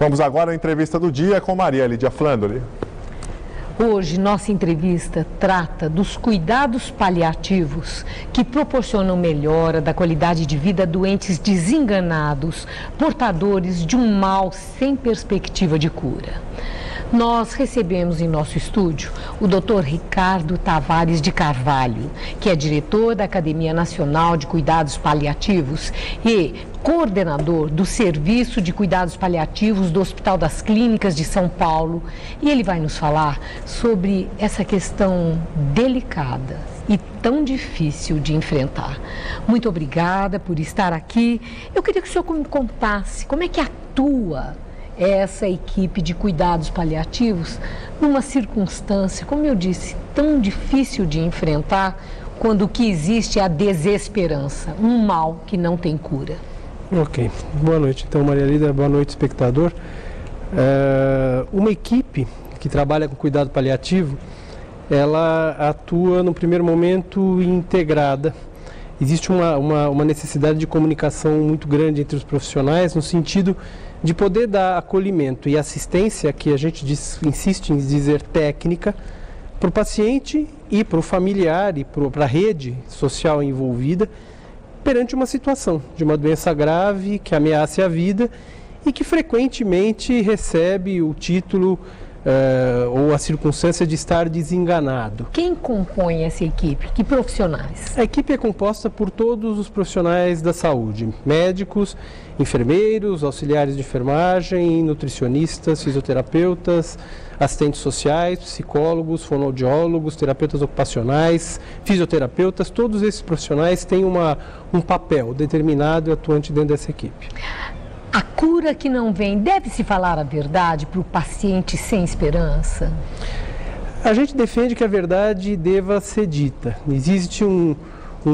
Vamos agora à entrevista do dia com Maria Lídia Flandoli. Hoje, nossa entrevista trata dos cuidados paliativos que proporcionam melhora da qualidade de vida a doentes desenganados, portadores de um mal sem perspectiva de cura. Nós recebemos em nosso estúdio o Dr. Ricardo Tavares de Carvalho, que é diretor da Academia Nacional de Cuidados Paliativos e coordenador do Serviço de Cuidados Paliativos do Hospital das Clínicas de São Paulo. E ele vai nos falar sobre essa questão delicada e tão difícil de enfrentar. Muito obrigada por estar aqui. Eu queria que o senhor me contasse como é que atua essa equipe de cuidados paliativos numa circunstância, como eu disse, tão difícil de enfrentar, quando o que existe é a desesperança, um mal que não tem cura. Ok, boa noite então, Maria Lídia, boa noite, espectador. Uma equipe que trabalha com cuidado paliativo, ela atua no primeiro momento integrada. Existe uma necessidade de comunicação muito grande entre os profissionais, no sentido de poder dar acolhimento e assistência, que a gente insiste em dizer técnica, para o paciente e para o familiar e para a rede social envolvida, perante uma situação de uma doença grave que ameaça a vida e que frequentemente recebe o título ou a circunstância de estar desenganado. Quem compõe essa equipe? Que profissionais? A equipe é composta por todos os profissionais da saúde, médicos, enfermeiros, auxiliares de enfermagem, nutricionistas, fisioterapeutas, assistentes sociais, psicólogos, fonoaudiólogos, terapeutas ocupacionais, fisioterapeutas. Todos esses profissionais têm um papel determinado e atuante dentro dessa equipe. A cura que não vem, deve-se falar a verdade para o paciente sem esperança? A gente defende que a verdade deva ser dita. Existe um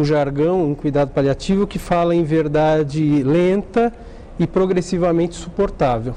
jargão, um cuidado paliativo que fala em verdade lenta e progressivamente suportável.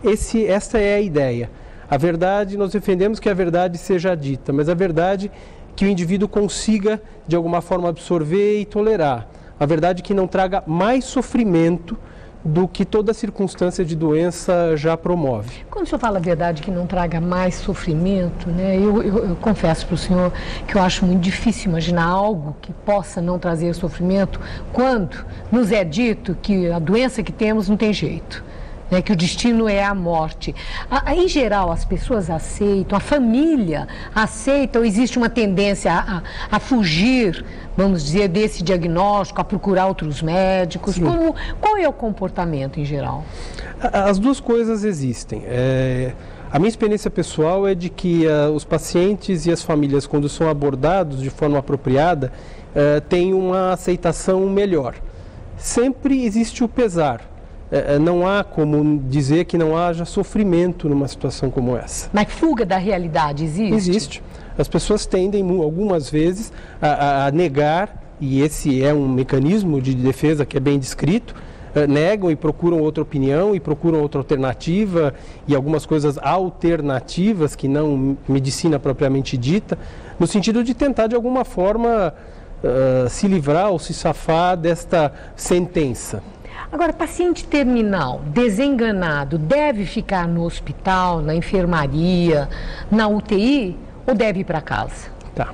Esta é a ideia. A verdade, nós defendemos que a verdade seja dita, mas a verdade que o indivíduo consiga de alguma forma absorver e tolerar. A verdade que não traga mais sofrimento do que toda circunstância de doença já promove. Quando o senhor fala a verdade que não traga mais sofrimento, né, eu confesso para o senhor que eu acho muito difícil imaginar algo que possa não trazer sofrimento quando nos é dito que a doença que temos não tem jeito, né, que o destino é a morte. Em geral, as pessoas aceitam, a família aceita, ou existe uma tendência a fugir, vamos dizer, desse diagnóstico, a procurar outros médicos? Qual é o comportamento em geral? As duas coisas existem. A minha experiência pessoal é de que os pacientes e as famílias, quando são abordados de forma apropriada, têm uma aceitação melhor. Sempre existe o pesar. Não há como dizer que não haja sofrimento numa situação como essa. Mas fuga da realidade existe? Existe. As pessoas tendem, algumas vezes, a negar, e esse é um mecanismo de defesa que é bem descrito, negam e procuram outra opinião e procuram outra alternativa e algumas coisas alternativas, que não medicina propriamente dita, no sentido de tentar, de alguma forma, se livrar ou se safar desta sentença. Agora, paciente terminal, desenganado, deve ficar no hospital, na enfermaria, na UTI ou deve ir para casa? Tá.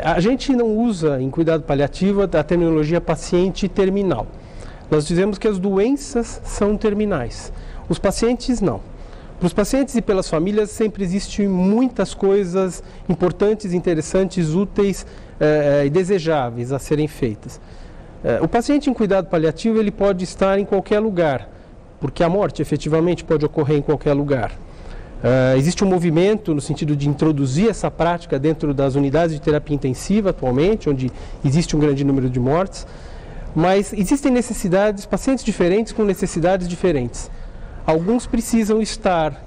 A gente não usa em cuidado paliativo a terminologia paciente terminal. Nós dizemos que as doenças são terminais. Os pacientes não. Para os pacientes e pelas famílias sempre existem muitas coisas importantes, interessantes, úteis e desejáveis a serem feitas. O paciente em cuidado paliativo ele pode estar em qualquer lugar, porque a morte efetivamente pode ocorrer em qualquer lugar. Existe um movimento no sentido de introduzir essa prática dentro das unidades de terapia intensiva atualmente, onde existe um grande número de mortes, mas existem necessidades, pacientes diferentes com necessidades diferentes. Alguns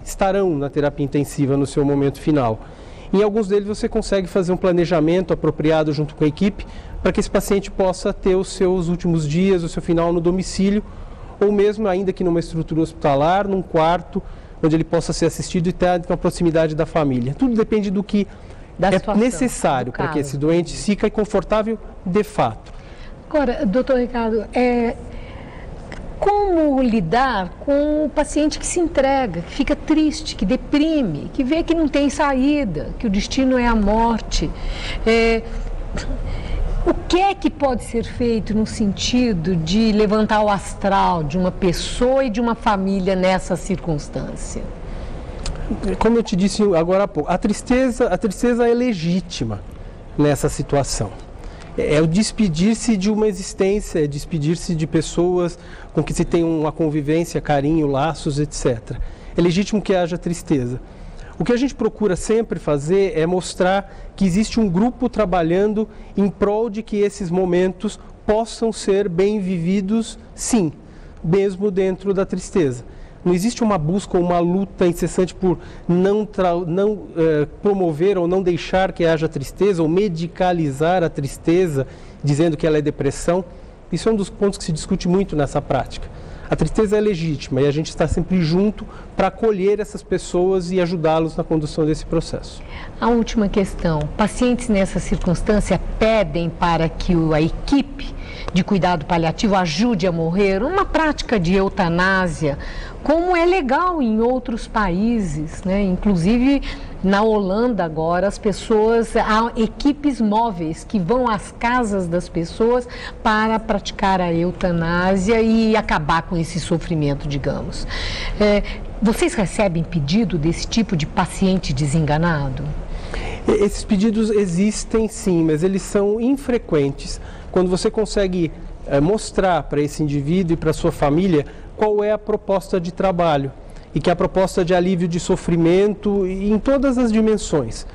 estarão na terapia intensiva no seu momento final. Em alguns deles você consegue fazer um planejamento apropriado junto com a equipe para que esse paciente possa ter os seus últimos dias, o seu final no domicílio, ou mesmo ainda que numa estrutura hospitalar, num quarto, onde ele possa ser assistido e ter uma proximidade da família. Tudo depende do que é necessário para que esse doente fique confortável de fato. Agora, doutor Ricardo, como lidar com o paciente que se entrega, que fica triste, que deprime, que vê que não tem saída, que o destino é a morte. O que é que pode ser feito no sentido de levantar o astral de uma pessoa e de uma família nessa circunstância? Como eu te disse agora há pouco, a tristeza é legítima nessa situação. É o despedir-se de uma existência, é despedir-se de pessoas com que se tem uma convivência, carinho, laços, etc. É legítimo que haja tristeza. O que a gente procura sempre fazer é mostrar que existe um grupo trabalhando em prol de que esses momentos possam ser bem vividos, sim, mesmo dentro da tristeza. Não existe uma busca ou uma luta incessante por não promover ou não deixar que haja tristeza, ou medicalizar a tristeza, dizendo que ela é depressão. Isso é um dos pontos que se discute muito nessa prática. A tristeza é legítima e a gente está sempre junto para acolher essas pessoas e ajudá-los na condução desse processo. A última questão. Pacientes nessa circunstância pedem para que a equipe de cuidado paliativo ajude a morrer, uma prática de eutanásia, como é legal em outros países, né? Inclusive na Holanda agora há equipes móveis que vão às casas das pessoas para praticar a eutanásia e acabar com esse sofrimento, digamos. Vocês recebem pedido desse tipo de paciente desenganado? Esses pedidos existem sim, mas eles são infrequentes. Quando você consegue mostrar para esse indivíduo e para a sua família qual é a proposta de trabalho e que é a proposta de alívio de sofrimento em todas as dimensões.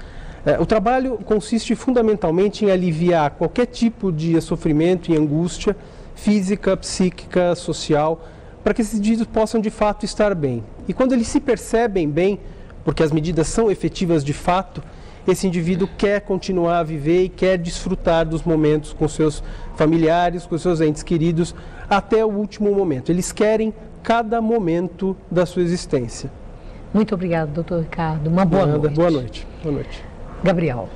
O trabalho consiste fundamentalmente em aliviar qualquer tipo de sofrimento e angústia física, psíquica, social, para que esses indivíduos possam de fato estar bem. E quando eles se percebem bem, porque as medidas são efetivas de fato, esse indivíduo quer continuar a viver e quer desfrutar dos momentos com seus familiares, com seus entes queridos, até o último momento. Eles querem cada momento da sua existência. Muito obrigado, doutor Ricardo. Uma boa noite. Boa noite. Boa noite. Gabriel.